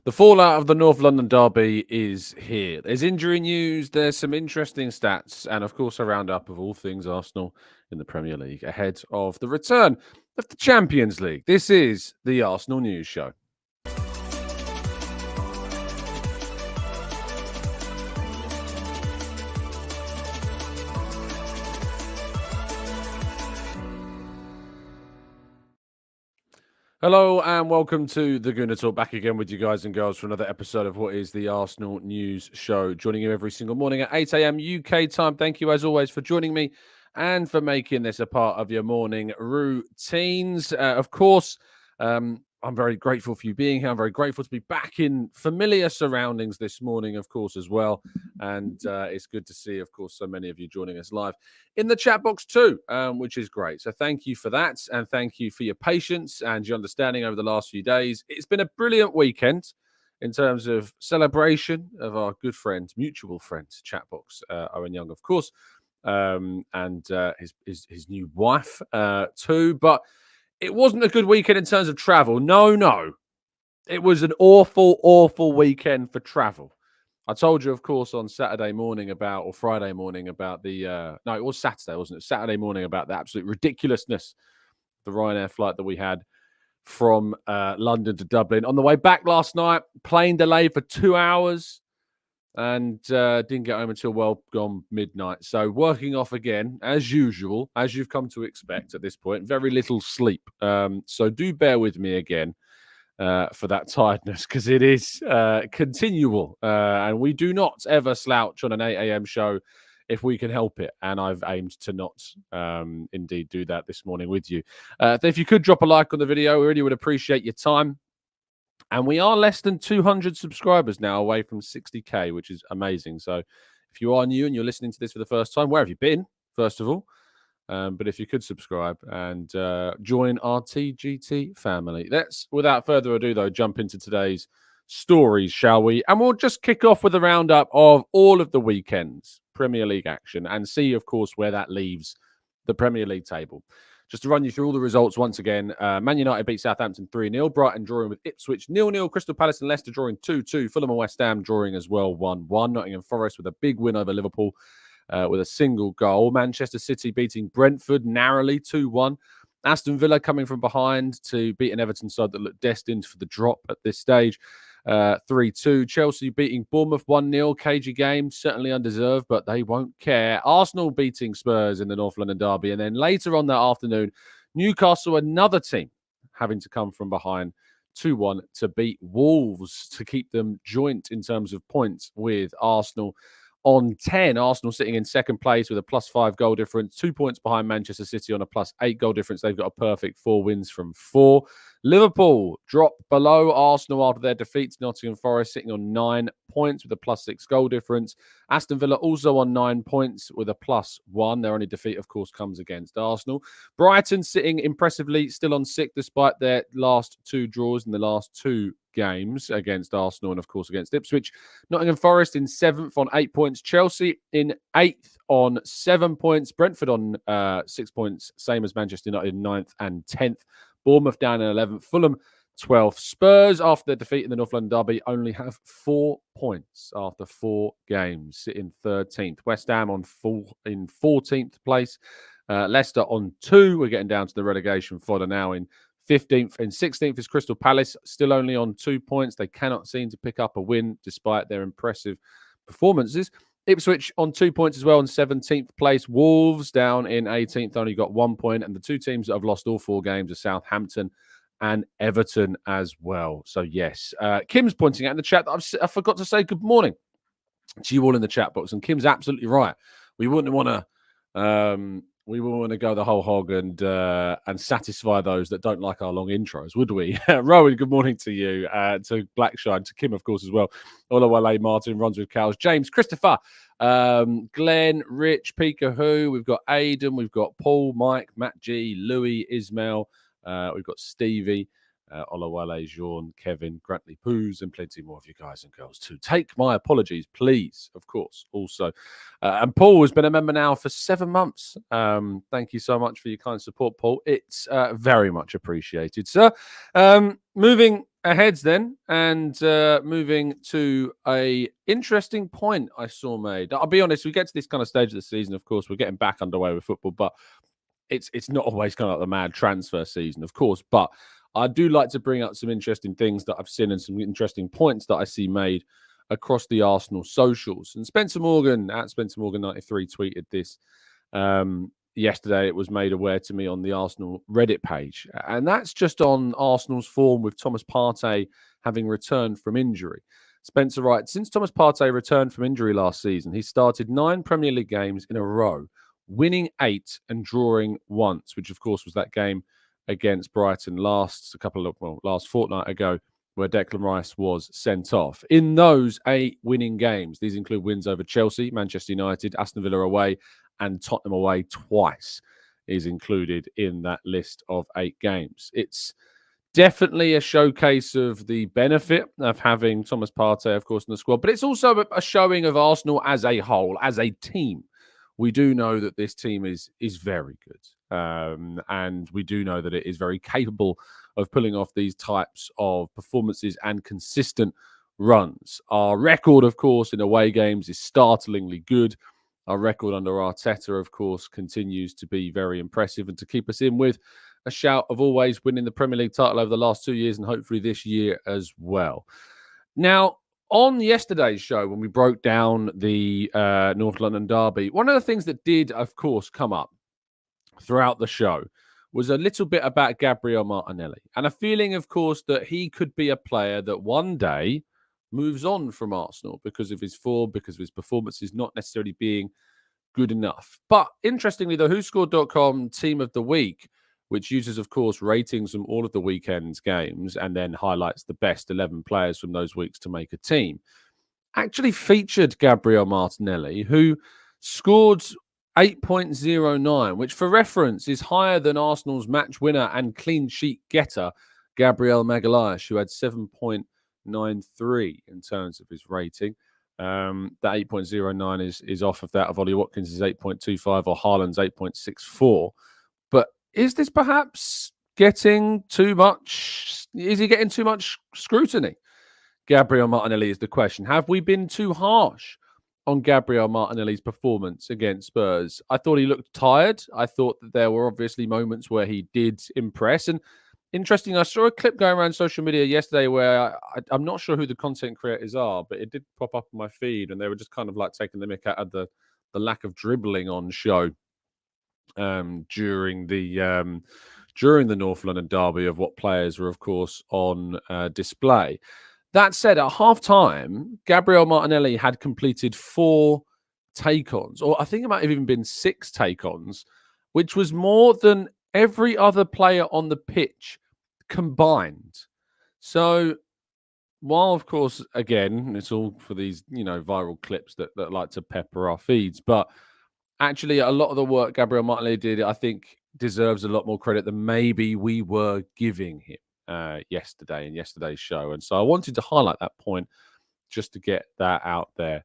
The fallout of the North London derby is here. There's injury news, there's some interesting stats, and of course, a roundup of all things Arsenal in the Premier League ahead of the return of the Champions League. This is the Arsenal News Show. Hello and welcome to the Gooner Talk, back again with you guys and girls for another episode of what is the Arsenal News Show. Joining you every single morning at 8 a.m. UK time. Thank you as always for joining me and for making this a part of your morning routines. Of course, I'm very grateful for you being here. I'm very grateful to be back in familiar surroundings this morning, of course, as well. And it's good to see, of course, so many of you joining us live in the chat box too, which is great. So thank you for that. And thank you for your patience and your understanding over the last few days. It's been a brilliant weekend in terms of celebration of our good friend, mutual friend, Chatbox, Owen Young, of course, and his new wife too. But it wasn't a good weekend in terms of travel. No. It was an awful weekend for travel. I told you, of course, on Saturday morning about, or Friday morning about the, no, it was Saturday, wasn't it? Saturday morning about the absolute ridiculousness of the Ryanair flight that we had from London to Dublin. On the way back last night, plane delayed for 2 hours and didn't get home until well gone midnight. So working off again, as usual, as you've come to expect at this point, very little sleep. So do bear with me again for that tiredness, because it is continual. And we do not ever slouch on an 8 a.m. show if we can help it. And I've aimed to not indeed do that this morning with you. If you could drop a like on the video, we really would appreciate your time. And we are less than 200 subscribers now away from 60K, which is amazing. So if you are new and you're listening to this for the first time, where have you been, first of all? But if you could subscribe and join our TGT family. Let's, without further ado, though, jump into today's stories, shall we? And we'll just kick off with a roundup of all of the weekend's Premier League action and see, of course, where that leaves the Premier League table. Just to run you through all the results once again, Man United beat Southampton 3-0, Brighton drawing with Ipswich 0-0, Crystal Palace and Leicester drawing 2-2, Fulham and West Ham drawing as well 1-1, Nottingham Forest with a big win over Liverpool with a single goal, Manchester City beating Brentford narrowly 2-1, Aston Villa coming from behind to beat an Everton side that looked destined for the drop at this stage, 3-2. Chelsea beating Bournemouth 1-0. Cagey game, certainly undeserved, but they won't care. Arsenal beating Spurs in the North London derby. And then later on that afternoon, Newcastle, another team, having to come from behind 2-1 to beat Wolves to keep them joint in terms of points with Arsenal on 10. Arsenal sitting in second place with a +5 goal difference, 2 points behind Manchester City on a +8 goal difference. They've got a perfect 4 wins from 4. Liverpool dropped below Arsenal after their defeat to Nottingham Forest, sitting on 9 points with a +6 goal difference. Aston Villa also on 9 points with a +1. Their only defeat, of course, comes against Arsenal. Brighton sitting impressively still on 6 despite their last 2 draws in the last 2 games against Arsenal and, of course, against Ipswich. Nottingham Forest in 7th on 8 points. Chelsea in 8th on 7 points. Brentford on 6 points, same as Manchester United in 9th and 10th. Bournemouth down in 11th. Fulham 12th. Spurs, after their defeat in the North London derby, only have 4 points after 4 games, sitting 13th. West Ham in 14th place. Leicester on 2. We're getting down to the relegation fodder now in 15th and 16th is Crystal Palace, still only on 2 points. They cannot seem to pick up a win despite their impressive performances. Ipswich on 2 points as well in 17th place. Wolves down in 18th, only got 1 point. And the 2 teams that have lost all 4 games are Southampton and Everton as well. So, yes, Kim's pointing out in the chat that I forgot to say good morning to you all in the chat box. And Kim's absolutely right. We wouldn't want to... we will want to go the whole hog and satisfy those that don't like our long intros, would we? Rowan, good morning to you, to Blackshine, to Kim, of course, as well. Olawale, Martin, runs with cows. James, Christopher, Glenn, Rich, Pika Who. We've got Aidan, we've got Paul, Mike, Matt G, Louis, Ismail. We've got Stevie, Olawale, Jean, Kevin, Grantley Poos, and plenty more of you guys and girls too. Take my apologies, please, of course, also. And Paul has been a member now for 7 months. Thank you so much for your kind support, Paul. It's very much appreciated, sir. Moving Aheads then, and moving to a interesting point I saw made. I'll be honest, we get to this kind of stage of the season, of course, we're getting back underway with football, but it's not always kind of like the mad transfer season, of course. But I do like to bring up some interesting things that I've seen and some interesting points that I see made across the Arsenal socials. And Spencer Morgan at Spencer Morgan 93 tweeted this yesterday. It was made aware to me on the Arsenal Reddit page, and that's just on Arsenal's form with Thomas Partey having returned from injury. Spencer writes, since Thomas Partey returned from injury last season, he started 9 Premier League games in a row, winning 8 and drawing once, which of course was that game against Brighton last fortnight ago, where Declan Rice was sent off. In those 8 winning games, these include wins over Chelsea, Manchester United, Aston Villa away, and Tottenham away twice is included in that list of 8 games. It's definitely a showcase of the benefit of having Thomas Partey, of course, in the squad, but it's also a showing of Arsenal as a whole, as a team. We do know that this team is very good, and we do know that it is very capable of pulling off these types of performances and consistent runs. Our record, of course, in away games is startlingly good. Our record under Arteta, of course, continues to be very impressive and to keep us in with a shout of always winning the Premier League title over the last 2 years and hopefully this year as well. Now, on yesterday's show, when we broke down the North London derby, one of the things that did, of course, come up throughout the show was a little bit about Gabriel Martinelli and a feeling, of course, that he could be a player that one day moves on from Arsenal because of his form, because of his performances not necessarily being good enough. But interestingly, the WhoScored.com Team of the Week, which uses, of course, ratings from all of the weekend's games and then highlights the best 11 players from those weeks to make a team, actually featured Gabriel Martinelli, who scored 8.09, which for reference is higher than Arsenal's match winner and clean sheet getter, Gabriel Magalhaes, who had 7.93 in terms of his rating. That 8.09 is off of that of Ollie Watkins' 8.25 or Haaland's 8.64. But is this perhaps getting too much? Is he getting too much scrutiny? Gabriel Martinelli is the question. Have we been too harsh on Gabriel Martinelli's performance against Spurs? I thought he looked tired. I thought that there were obviously moments where he did impress. And interesting, I saw a clip going around social media yesterday where I'm not sure who the content creators are, but it did pop up on my feed, and they were just kind of like taking the mick out of the lack of dribbling on show during the North London derby of what players were, of course, on display. That said, at half-time, Gabriel Martinelli had completed 4 take-ons, or I think it might have even been 6 take-ons, which was more than every other player on the pitch combined. So, while, of course, again, it's all for these, viral clips that like to pepper our feeds, but actually, a lot of the work Gabriel Martinelli did, I think, deserves a lot more credit than maybe we were giving him yesterday in yesterday's show. And so I wanted to highlight that point just to get that out there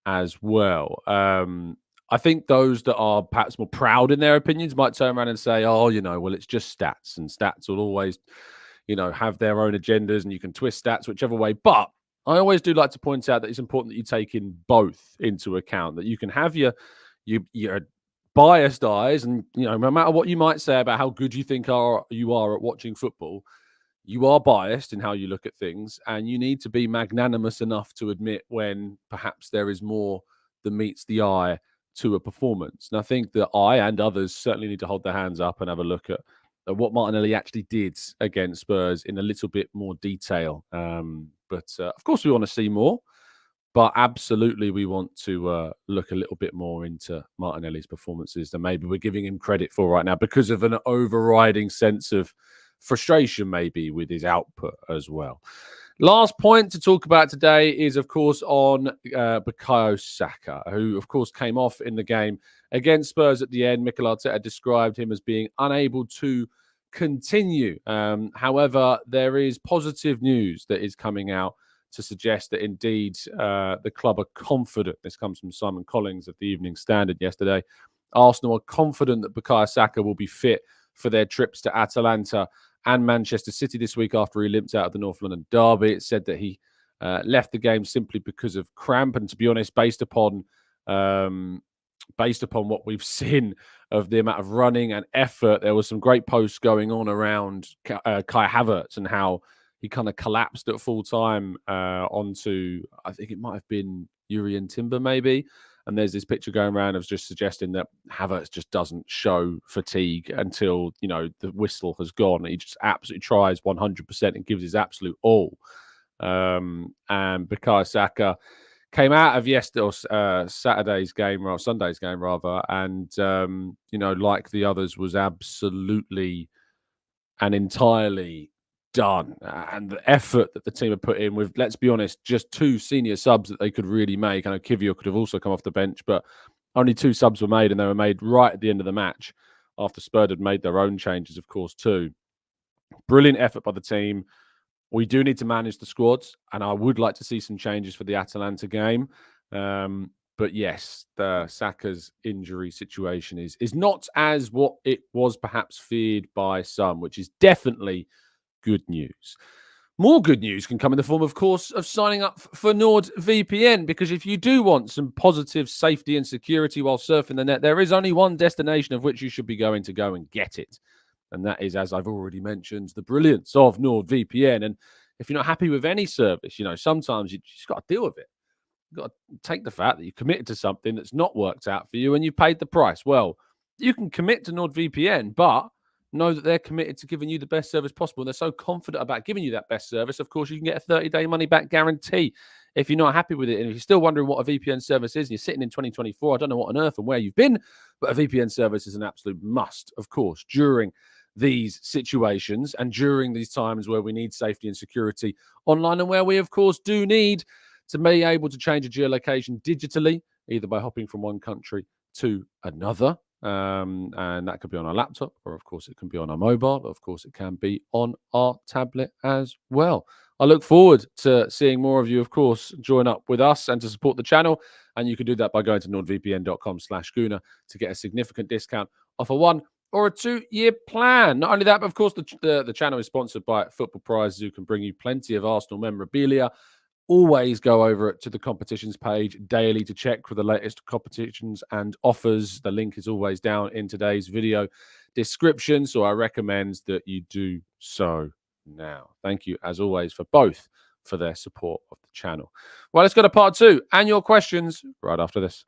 as well. I think those that are perhaps more proud in their opinions might turn around and say, oh, well, it's just stats, and stats will always, have their own agendas, and you can twist stats whichever way. But I always do like to point out that it's important that you take in both into account, that you can have your biased eyes, and no matter what you might say about how good you think you are at watching football, you are biased in how you look at things, and you need to be magnanimous enough to admit when perhaps there is more than meets the eye to a performance. And I think that I and others certainly need to hold their hands up and have a look at what Martinelli actually did against Spurs in a little bit more detail. But of course, we want to see more. But absolutely, we want to look a little bit more into Martinelli's performances than maybe we're giving him credit for right now, because of an overriding sense of frustration maybe with his output as well. Last point to talk about today is, of course, on Bukayo Saka, who, of course, came off in the game against Spurs at the end. Mikel Arteta described him as being unable to continue. However, there is positive news that is coming out to suggest that indeed the club are confident. This comes from Simon Collins of the Evening Standard yesterday. Arsenal are confident that Bukayo Saka will be fit for their trips to Atalanta and Manchester City this week after he limped out of the North London derby. It said that he left the game simply because of cramp, and to be honest, based upon what we've seen of the amount of running and effort, there was some great posts going on around Kai Havertz and how he kind of collapsed at full time onto, I think it might have been Urian Timber maybe. And there's this picture going around of just suggesting that Havertz just doesn't show fatigue until, the whistle has gone. He just absolutely tries 100% and gives his absolute all. And Bukayo Saka came out of Sunday's game rather, and like the others, was absolutely and entirely done. And the effort that the team have put in with, let's be honest, just 2 senior subs that they could really make. I know Kivior could have also come off the bench, but only 2 subs were made, and they were made right at the end of the match after Spurs had made their own changes, of course, too. Brilliant effort by the team. We do need to manage the squads, and I would like to see some changes for the Atalanta game. But yes, the Saka's injury situation is not as what it was perhaps feared by some, which is definitely good news. More good news can come in the form, of course, of signing up for NordVPN, because if you do want some positive safety and security while surfing the net, there is only one destination of which you should be going to go and get it. And that is, as I've already mentioned, the brilliance of NordVPN. And if you're not happy with any service, sometimes you just got to deal with it. You've got to take the fact that you committed to something that's not worked out for you and you paid the price. Well, you can commit to NordVPN, but know that they're committed to giving you the best service possible. And they're so confident about giving you that best service. Of course, you can get a 30-day money-back guarantee if you're not happy with it. And if you're still wondering what a VPN service is and you're sitting in 2024, I don't know what on earth and where you've been, but a VPN service is an absolute must, of course, during these situations and during these times where we need safety and security online, and where we, of course, do need to be able to change a geolocation digitally, either by hopping from one country to another. And that could be on our laptop, or of course it can be on our mobile, of course it can be on our tablet as well. I look forward to seeing more of you, of course, join up with us and to support the channel. And you can do that by going to nordvpn.com/Gooner to get a significant discount off a 1 or a 2-year plan. Not only that, but of course the channel is sponsored by Football Prizes, who can bring you plenty of Arsenal memorabilia. Always go over to the competitions page daily to check for the latest competitions and offers. The link is always down in today's video description, so I recommend that you do so now. Thank you, as always, for both for their support of the channel. Well, let's go to part 2 and your questions right after this.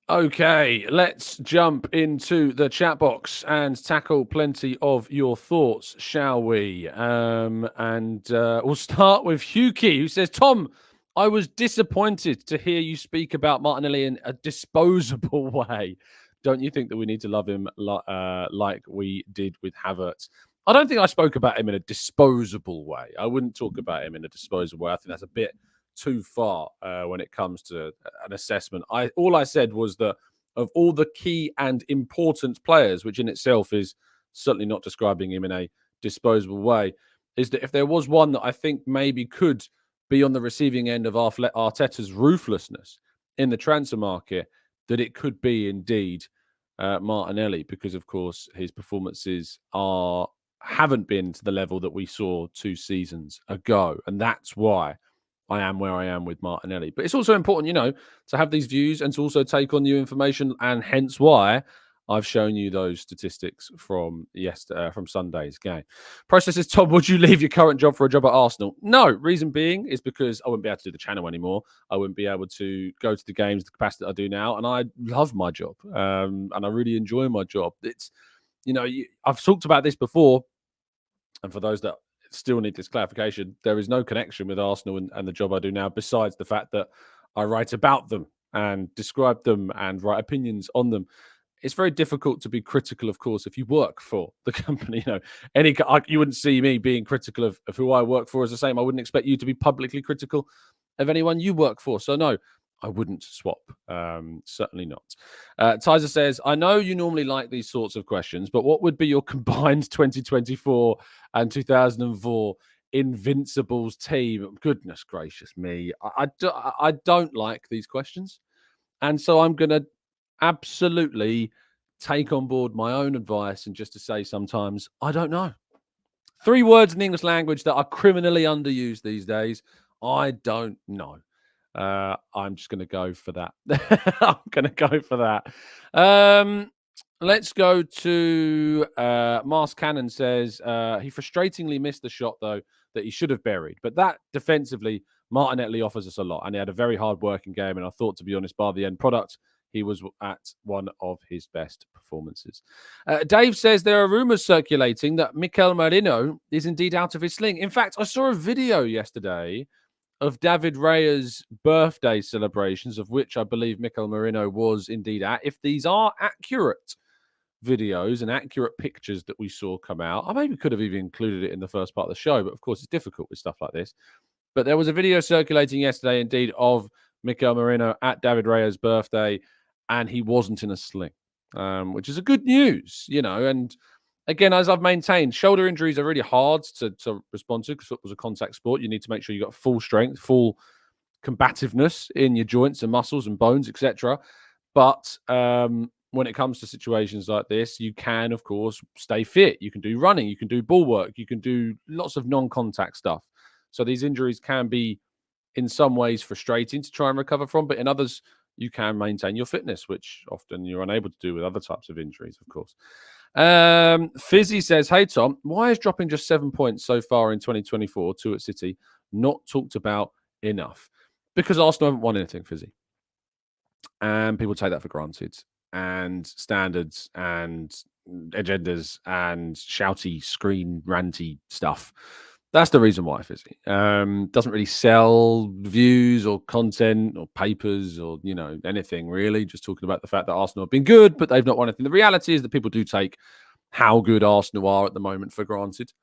Okay, let's jump into the chat box and tackle plenty of your thoughts, shall we? We'll start with Huki, who says, Tom, I was disappointed to hear you speak about Martinelli in a disposable way. Don't you think that we need to love him like we did with Havertz? I don't think I spoke about him in a disposable way. I wouldn't talk about him in a disposable way. I think that's a bit too far when it comes to an assessment. All I said was that of all the key and important players, which in itself is certainly not describing him in a disposable way, is that if there was one that I think maybe could be on the receiving end of Arteta's ruthlessness in the transfer market, that it could be indeed Martinelli, because of course his performances haven't been to the level that we saw 2 seasons ago, and that's why I am where I am with Martinelli. But it's also important, to have these views and to also take on new information, and hence why I've shown you those statistics from Sunday's game. Process says, Tom, would you leave your current job for a job at Arsenal? No. Reason being is because I wouldn't be able to do the channel anymore. I wouldn't be able to go to the games the capacity that I do now, and I love my job, and I really enjoy my job. It's, I've talked about this before, and for those that still need this clarification, there is no connection with Arsenal and the job I do now, besides the fact that I write about them and describe them and write opinions on them. It's very difficult to be critical, of course, if you work for the company. You wouldn't see me being critical of who I work for as the same. I wouldn't expect you to be publicly critical of anyone you work for. So no, I wouldn't swap. Certainly not. Tizer says, I know you normally like these sorts of questions, but what would be your combined 2024 and 2004 Invincibles team. Goodness gracious me. I don't like these questions. And so I'm going to absolutely take on board my own advice and just to say sometimes, I don't know. 3 words in the English language that are criminally underused these days. I don't know. I'm just going to go for that. I'm going to go for that. Let's go to Mars Cannon says he frustratingly missed the shot, though, that he should have buried. But that defensively, Martinelli offers us a lot. And he had a very hard working game. And I thought, to be honest, by the end product, he was at one of his best performances. Dave says there are rumors circulating that Mikel Merino is indeed out of his sling. In fact, I saw a video yesterday of David Raya's birthday celebrations, of which I believe Mikel Merino was indeed at. If these are accurate videos and accurate pictures that we saw come out, I maybe could have even included it in the first part of the show, but of course it's difficult with stuff like this. But there was a video circulating yesterday, indeed, of Mikel Merino at David Raya's birthday, and he wasn't in a sling, which is a good news, and again, as I've maintained, shoulder injuries are really hard to respond to because football's a contact sport. You need to make sure you've got full strength, full combativeness in your joints and muscles and bones, etc. But when it comes to situations like this, you can, of course, stay fit. You can do running, you can do ball work, you can do lots of non-contact stuff. So these injuries can be, in some ways, frustrating to try and recover from, but in others, you can maintain your fitness, which often you're unable to do with other types of injuries, of course. Fizzy says, hey, Tom, why is dropping just 7 points so far in 2024, 2 at City, not talked about enough? Because Arsenal haven't won anything, Fizzy. And people take that for granted. And standards and agendas and shouty, screen, ranty stuff. That's the reason why, Fizzy. Doesn't really sell views or content or papers or, anything really. Just talking about the fact that Arsenal have been good, but they've not won anything. The reality is that people do take how good Arsenal are at the moment for granted.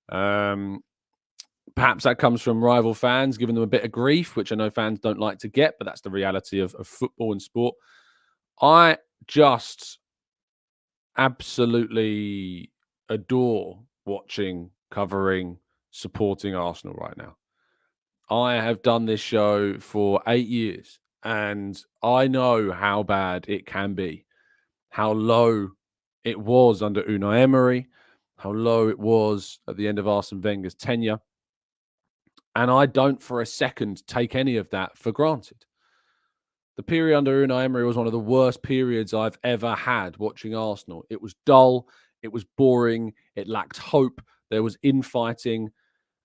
Perhaps that comes from rival fans giving them a bit of grief, which I know fans don't like to get, but that's the reality of football and sport. I just absolutely adore watching, covering, supporting Arsenal right now. I have done this show for 8 years, and I know how bad it can be, how low it was under Unai Emery, how low it was at the end of Arsene Wenger's tenure. And I don't for a second take any of that for granted. The period under Unai Emery was one of the worst periods I've ever had watching Arsenal. It was dull, it was boring, it lacked hope, there was infighting.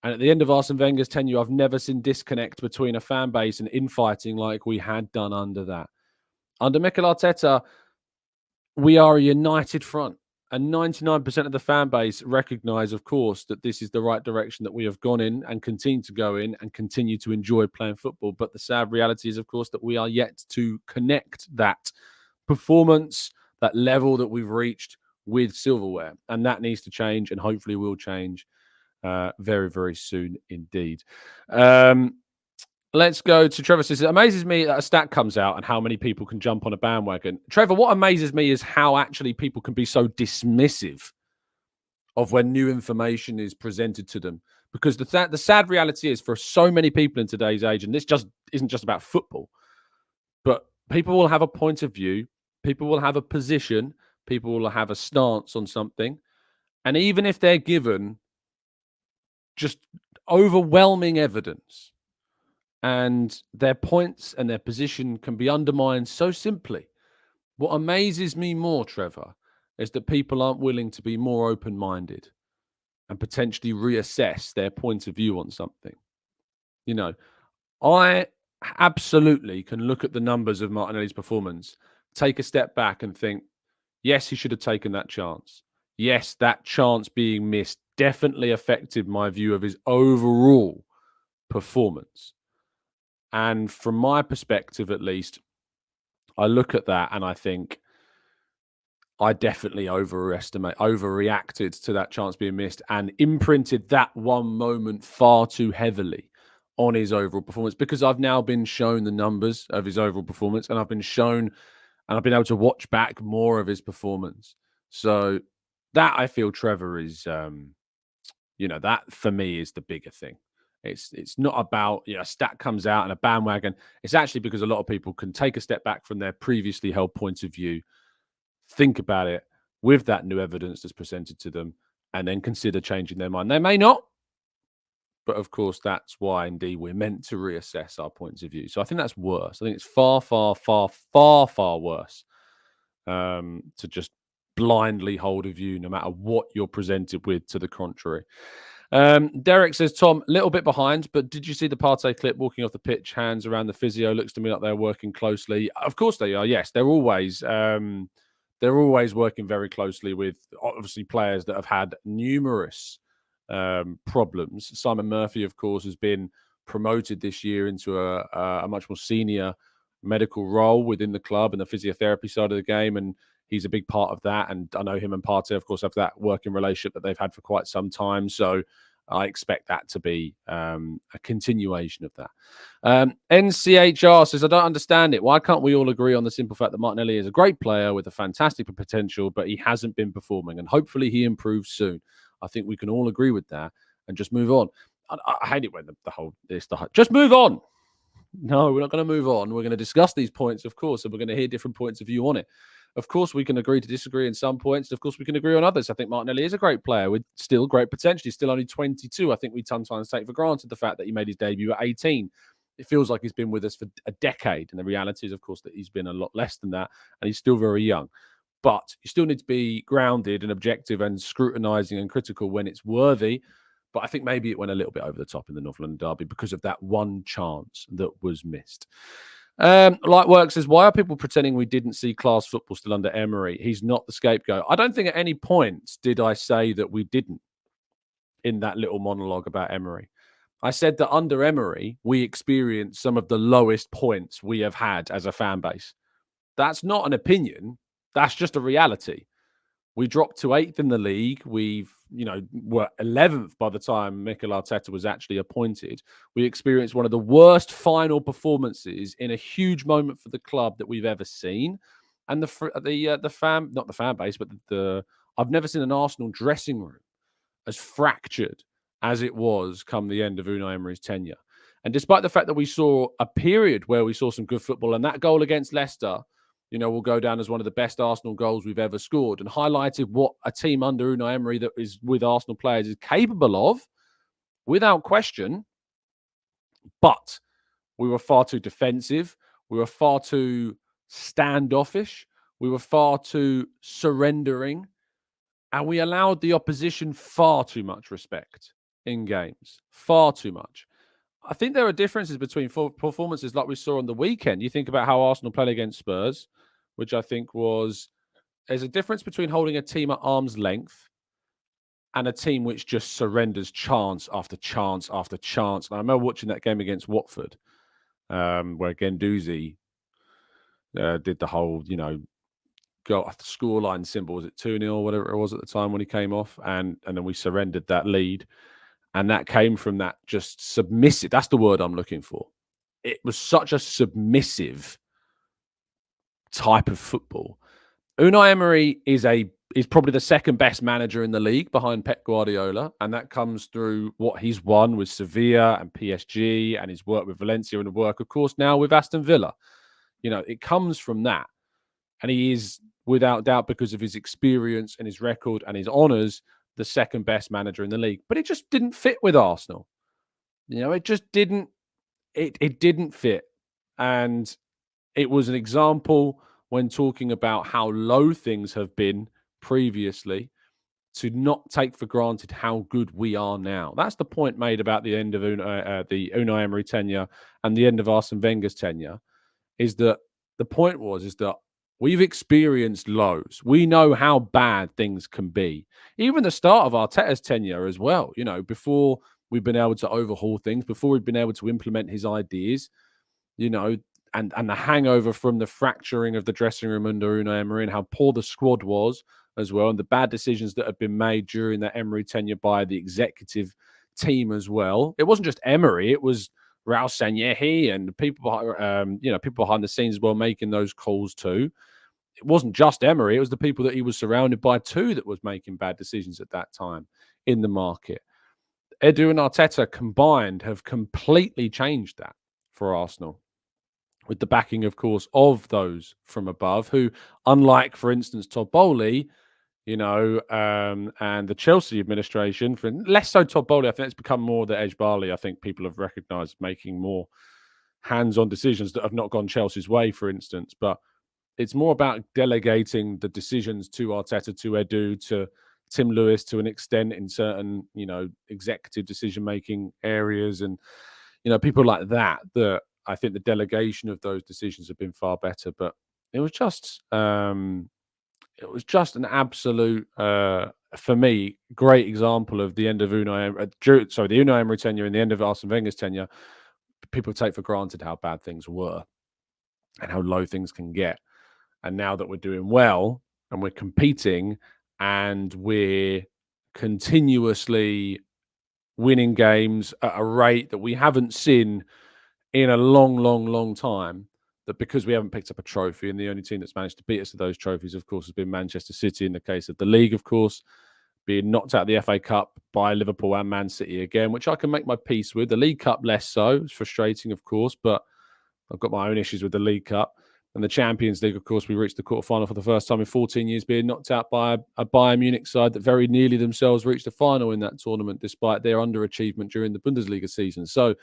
And at the end of Arsene Wenger's tenure, I've never seen disconnect between a fan base and infighting like we had done under that. Under Mikel Arteta, we are a united front. And 99% of the fan base recognise, of course, that this is the right direction that we have gone in and continue to go in and continue to enjoy playing football. But the sad reality is, of course, that we are yet to connect that performance, that level that we've reached with silverware. And that needs to change and hopefully will change very, very soon indeed. Let's go to Trevor. Says, it amazes me that a stat comes out and how many people can jump on a bandwagon. Trevor, what amazes me is how actually people can be so dismissive of when new information is presented to them. Because the sad reality is for so many people in today's age, and this just isn't just about football, but people will have a point of view, people will have a position, people will have a stance on something. And even if they're given just overwhelming evidence, and their points and their position can be undermined so simply. What amazes me more, Trevor, is that people aren't willing to be more open-minded and potentially reassess their point of view on something. I absolutely can look at the numbers of Martinelli's performance, take a step back and think, yes, he should have taken that chance. Yes, that chance being missed definitely affected my view of his overall performance. And from my perspective, at least, I look at that and I think I definitely overreacted to that chance being missed and imprinted that one moment far too heavily on his overall performance, because I've now been shown the numbers of his overall performance and I've been able to watch back more of his performance. So that, I feel, Trevor, is, That for me is the bigger thing. It's not about a stat comes out and a bandwagon. It's actually because a lot of people can take a step back from their previously held point of view, think about it with that new evidence that's presented to them, and then consider changing their mind. They may not, but of course, that's why indeed we're meant to reassess our points of view. So I think that's worse. I think it's far, far, far, far, far worse to just blindly hold a view no matter what you're presented with to the contrary. Derek says, Tom, little bit behind, but did you see the Partey clip walking off the pitch, hands around the physio? Looks to me like they're working closely. Of course they are. Yes, they're always working very closely with obviously players that have had numerous problems. Simon Murphy, of course, has been promoted this year into a much more senior medical role within the club and the physiotherapy side of the game, and he's a big part of that. And I know him and Partey, of course, have that working relationship that they've had for quite some time. So I expect that to be a continuation of that. NCHR says, I don't understand it. Why can't we all agree on the simple fact that Martinelli is a great player with a fantastic potential, but he hasn't been performing, and hopefully he improves soon. I think we can all agree with that and just move on. I hate it when just move on. No, we're not going to move on. We're going to discuss these points, of course, and we're going to hear different points of view on it. Of course, we can agree to disagree in some points. Of course, we can agree on others. I think Martinelli is a great player with still great potential. He's still only 22. I think we sometimes take for granted the fact that he made his debut at 18. It feels like he's been with us for a decade. And the reality is, of course, that he's been a lot less than that. And he's still very young. But you still need to be grounded and objective and scrutinising and critical when it's worthy. But I think maybe it went a little bit over the top in the North London derby because of that one chance that was missed. Lightwork says, why are people pretending we didn't see class football still under Emery? He's not the scapegoat. I don't think at any point did I say that we didn't in that little monologue about Emery. I said that under Emery, we experienced some of the lowest points we have had as a fan base. That's not an opinion. That's just a reality. We dropped to 8th in the league. We've, were 11th by the time Mikel Arteta was actually appointed. We experienced one of the worst final performances in a huge moment for the club that we've ever seen. And not the fan base, but I've never seen an Arsenal dressing room as fractured as it was come the end of Unai Emery's tenure. And despite the fact that we saw a period where we saw some good football, and that goal against Leicester, will go down as one of the best Arsenal goals we've ever scored, and highlighted what a team under Unai Emery that is with Arsenal players is capable of, without question. But we were far too defensive. We were far too standoffish. We were far too surrendering. And we allowed the opposition far too much respect in games. Far too much. I think there are differences between performances like we saw on the weekend. You think about how Arsenal played against Spurs, which I think there's a difference between holding a team at arm's length and a team which just surrenders chance after chance after chance. And I remember watching that game against Watford, where Guendouzi did the whole, go off the scoreline symbol. Was it 2-0 or whatever it was at the time when he came off? And then we surrendered that lead. And that came from that just submissive. That's the word I'm looking for. It was such a submissive type of football. Unai Emery is probably the second best manager in the league behind Pep Guardiola. And that comes through what he's won with Sevilla and PSG and his work with Valencia and the work, of course, now with Aston Villa. It comes from that. And he is, without doubt, because of his experience and his record and his honours, the second best manager in the league. But it just didn't fit with Arsenal. It just didn't. It didn't fit. And it was an example when talking about how low things have been previously to not take for granted how good we are now. That's the point made about the end of the Unai Emery tenure and the end of Arsene Wenger's tenure, is that the point is that we've experienced lows. We know how bad things can be. Even the start of Arteta's tenure as well, before we've been able to overhaul things, before we've been able to implement his ideas, and the hangover from the fracturing of the dressing room under Unai Emery and how poor the squad was as well, and the bad decisions that have been made during that Emery tenure by the executive team as well. It wasn't just Emery, it was Raul Sanyehi and people behind the scenes as well making those calls too. It wasn't just Emery, it was the people that he was surrounded by too that was making bad decisions at that time in the market. Edu and Arteta combined have completely changed that for Arsenal, with the backing, of course, of those from above who, unlike, for instance, Todd Bowley, and the Chelsea administration, for less so Todd Bowley, I think it's become more the Edge Barley. I think people have recognised making more hands-on decisions that have not gone Chelsea's way, for instance. But it's more about delegating the decisions to Arteta, to Edu, to Tim Lewis, to an extent, in certain, executive decision-making areas, and people like that. That I think the delegation of those decisions have been far better. But it was just an absolute, for me, great example of the end of the Unai Emery tenure and the end of Arsene Wenger's tenure. People take for granted how bad things were and how low things can get. And now that we're doing well and we're competing and we're continuously winning games at a rate that we haven't seen in a long, long, long time, that because we haven't picked up a trophy, and the only team that's managed to beat us to those trophies, of course, has been Manchester City in the case of the league, of course, being knocked out of the FA Cup by Liverpool and Man City again, which I can make my peace with. The League Cup less so. It's frustrating, of course, but I've got my own issues with the League Cup. And the Champions League, of course, we reached the quarterfinal for the first time in 14 years, being knocked out by a Bayern Munich side that very nearly themselves reached the final in that tournament, despite their underachievement during the Bundesliga season. So,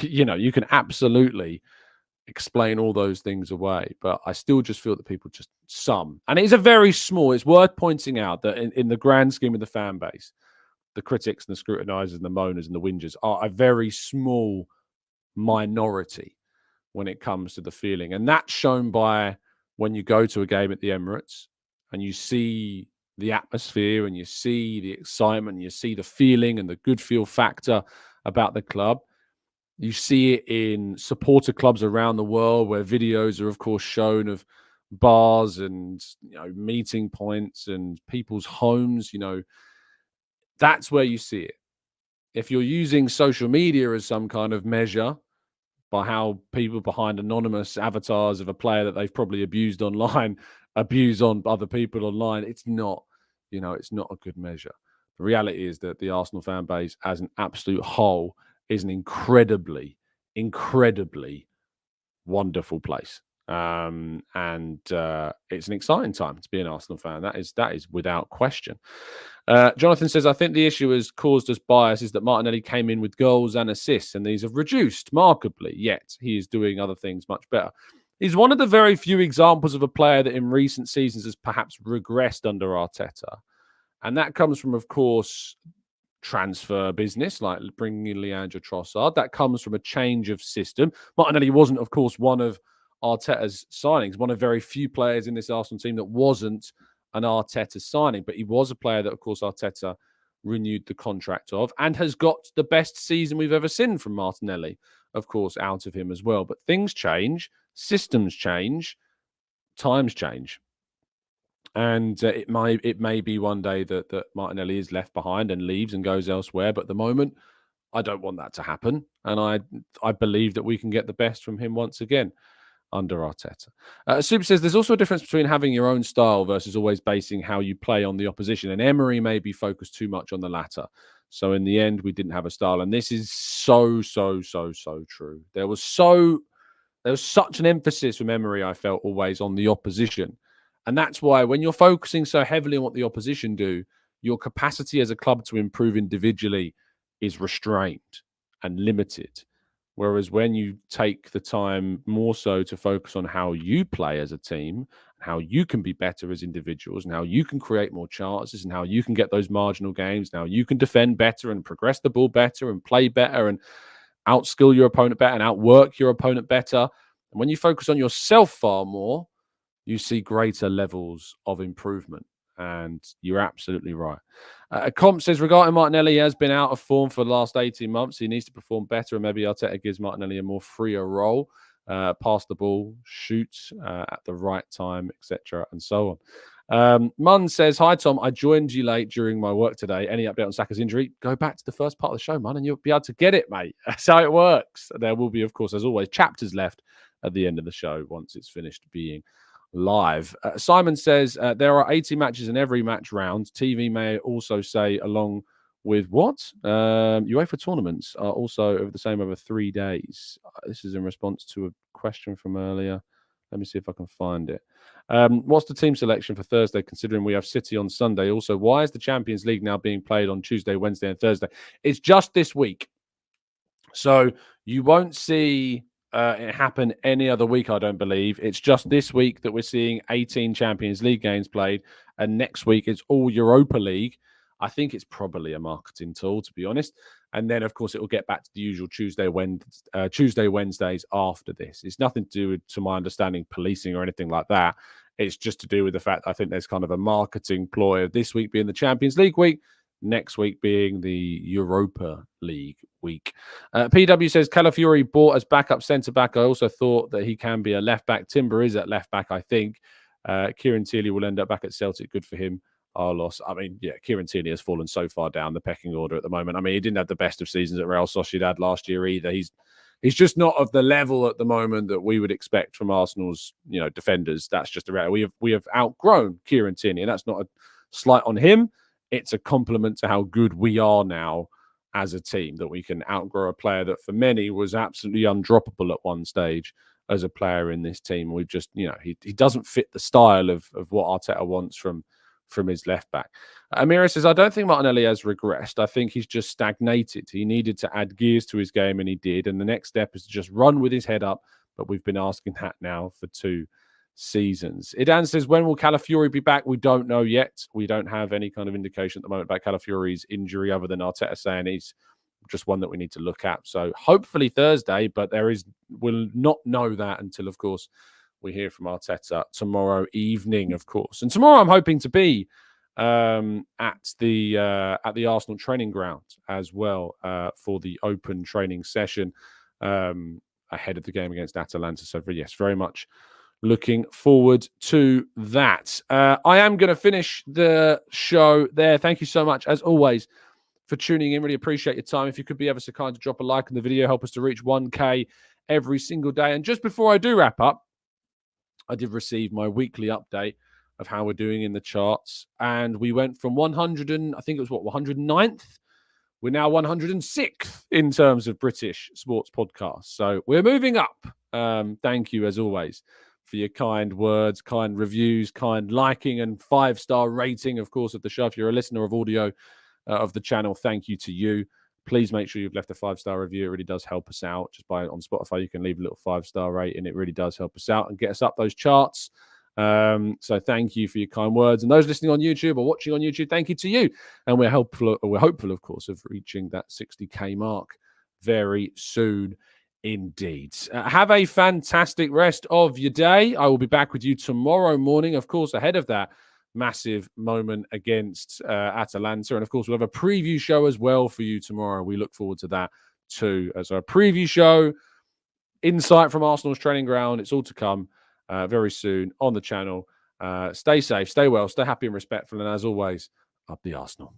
you can absolutely explain all those things away, but I still just feel that people and it is it's worth pointing out that in the grand scheme of the fan base, the critics and the scrutinizers and the moaners and the whingers are a very small minority when it comes to the feeling. And that's shown by when you go to a game at the Emirates and you see the atmosphere and you see the excitement and you see the feeling and the good feel factor about the club. You see it in supporter clubs around the world where videos are, of course, shown of bars and meeting points and people's homes. That's where you see it. If you're using social media as some kind of measure by how people behind anonymous avatars of a player that they've probably abused online abuse on other people online, it's not a good measure. The reality is that the Arsenal fan base as an absolute whole is an incredibly, incredibly wonderful place. And it's an exciting time to be an Arsenal fan. That is without question. Jonathan says, I think the issue has caused us bias is that Martinelli came in with goals and assists, and these have reduced markedly, yet he is doing other things much better. He's one of the very few examples of a player that in recent seasons has perhaps regressed under Arteta. And that comes from, of course, transfer business, like bringing in Leandro Trossard. That comes from a change of system. Martinelli wasn't, of course, one of Arteta's signings, one of very few players in this Arsenal team that wasn't an Arteta signing, but he was a player that, of course, Arteta renewed the contract of and has got the best season we've ever seen from Martinelli, of course, out of him as well. But things change, systems change, times change. And it may be one day that Martinelli is left behind and leaves and goes elsewhere. But at the moment, I don't want that to happen. And I believe that we can get the best from him once again under Arteta. Soup says there's also a difference between having your own style versus always basing how you play on the opposition. And Emery maybe focused too much on the latter. So in the end, we didn't have a style. And this is so true. There was such an emphasis from Emery, I felt, always on the opposition. And that's why when you're focusing so heavily on what the opposition do, your capacity as a club to improve individually is restrained and limited. Whereas when you take the time more so to focus on how you play as a team, how you can be better as individuals, and how you can create more chances, and how you can get those marginal games, now you can defend better and progress the ball better and play better and outskill your opponent better and outwork your opponent better. And when you focus on yourself far more, you see greater levels of improvement. And you're absolutely right. Comp says, regarding Martinelli, he has been out of form for the last 18 months. He needs to perform better, and maybe Arteta gives Martinelli a more freer role, pass the ball, shoot at the right time, etc., and so on. Munn says, hi, Tom. I joined you late during my work today. Any update on Saka's injury? Go back to the first part of the show, Munn, and you'll be able to get it, mate. That's how it works. There will be, of course, as always, chapters left at the end of the show once it's finished being live. Simon says there are 80 matches in every match round. TV may also say, along with what? UEFA tournaments are also over the same over 3 days. This is in response to a question from earlier. Let me see if I can find it. What's the team selection for Thursday, considering we have City on Sunday? Also, why is the Champions League now being played on Tuesday, Wednesday, and Thursday? It's just this week. So you won't see it happen any other week, I don't believe. It's just this week that we're seeing 18 Champions League games played, and next week it's all Europa League. I think it's probably a marketing tool, to be honest. And then, of course, it will get back to the usual Tuesday, Wednesdays after this. It's nothing to do with, to my understanding, policing or anything like that. It's just to do with the fact I think there's kind of a marketing ploy of this week being the Champions League week, next week being the Europa League week. PW says, Calafiori bought as backup centre-back. I also thought that he can be a left-back. Timber is at left-back, I think. Kieran Tierney will end up back at Celtic. Good for him. Our loss. I mean, yeah, Kieran Tierney has fallen so far down the pecking order at the moment. I mean, he didn't have the best of seasons at Real Sociedad last year either. He's just not of the level at the moment that we would expect from Arsenal's, defenders. That's just a reality. We have outgrown Kieran Tierney, and that's not a slight on him. It's a compliment to how good we are now as a team, that we can outgrow a player that for many was absolutely undroppable at one stage as a player in this team. We've just, he doesn't fit the style of what Arteta wants from his left back. Amira says, I don't think Martinelli has regressed. I think he's just stagnated. He needed to add gears to his game, and he did. And the next step is to just run with his head up. But we've been asking that now for 2 seasons. Idan says, when will Calafiori be back? We don't know yet. We don't have any kind of indication at the moment about Calafiori's injury, other than Arteta saying he's just one that we need to look at. So hopefully Thursday, but we'll not know that until, of course, we hear from Arteta tomorrow evening, of course. And tomorrow I'm hoping to be at the Arsenal training ground as well for the open training session ahead of the game against Atalanta. So yes, very much looking forward to that. I am going to finish the show there. Thank you so much, as always, for tuning in. Really appreciate your time. If you could be ever so kind to drop a like on the video, help us to reach 1K every single day. And just before I do wrap up, I did receive my weekly update of how we're doing in the charts. And we went from 100 and I think it was 109th. We're now 106th in terms of British sports podcasts. So we're moving up. Thank you, as always, for your kind words, kind reviews, kind liking, and 5-star rating, of course, of the show. If you're a listener of audio of the channel, thank you to you. Please make sure you've left a 5-star review. It really does help us out. Just on Spotify, you can leave a little 5-star rating. It really does help us out and get us up those charts. So thank you for your kind words. And those listening on YouTube or watching on YouTube, thank you to you. And we're hopeful, of course, of reaching that 60K mark very soon indeed. Have a fantastic rest of your day. I will be back with you tomorrow morning, of course, ahead of that massive moment against Atalanta. And of course, we'll have a preview show as well for you tomorrow. We look forward to that too. As a preview show, insight from Arsenal's training ground. It's all to come very soon on the channel. Stay safe, stay well, stay happy and respectful. And as always, up the Arsenal.